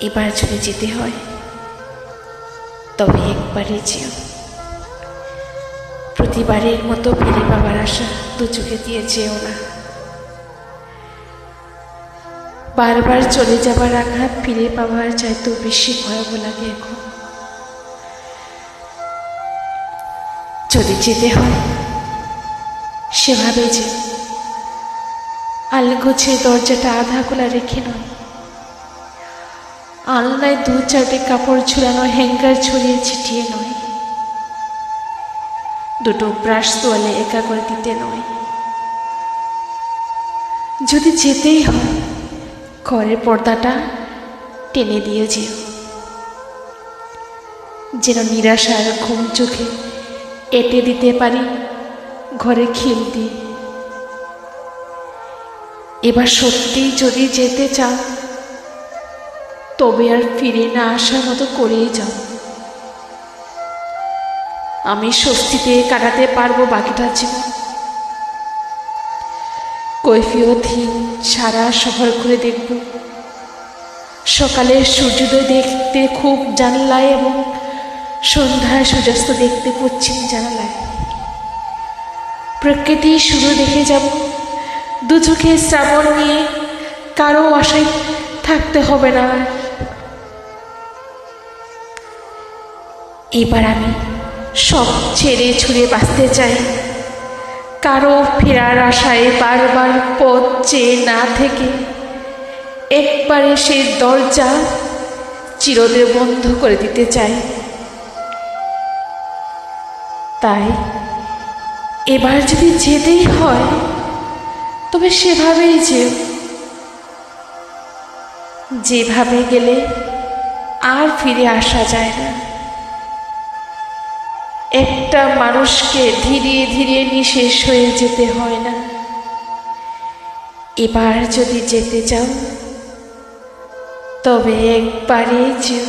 এবার যদি যেতে হয় তবে একবারে যেও। প্রতিবারের মতো ফিরে পাবার আশা দু চোখে দিয়ে যেও না। বারবার চলে যাবার আঘাত ফিরে পাওয়ার চাইতেও বেশি ভয়াবহ লাগে এখন। যদি যেতে হয় সেভাবে যে আলগোছে দরজাটা আধা খোলা রেখে নয়, আলনায় দু চারটে কাপড় ঝুলানো হ্যাঙ্গার ছড়িয়ে ছিটিয়ে নয়, দুটো ব্রাশ তোয়ালে একা করে দিতে নয়। যদি যেতেই হয় ঘরের পর্দাটা টেনে দিয়ে যেও, যেন নিরাশার ঘুম চোখে এঁটে দিতে পারি ঘরে খিল দিয়ে। এবার সত্যি যদি যেতে চাও তবে আর ফিরে না আসার মতো করেই যাও। আমি স্বস্তিতে কাটাতে পারবো বাকিটা জীবন। কৈফিয়তহীন সারা শহর ঘুরে দেখব, সকালের সূর্যোদয় দেখতে খুব জানলায় এবং সন্ধ্যায় সূর্যাস্ত দেখতে পশ্চিম জানালায়। প্রকৃতি শুরু দেখে যাব দু চোখে শ্রাবণ নিয়ে, কারো আশায় থাকতে হবে না। এবার আমি সব ছেড়ে ছুড়ে বাঁচতে চাই, কারো ফেরার আশায় বারবার পথ চেয়ে না থেকে একবারে সেই দরজা চিরদিন বন্ধ করে দিতে চাই। তাই এবার যদি যেতেই হয় তবে সেভাবেই যেও, যেভাবে গেলে আর ফিরে আসা যায় না। একটা মানুষকে ধীরে ধীরে নিঃশেষ হয়ে যেতে হয় না। এবার যদি যেতে চাও তবে একবারে যেও।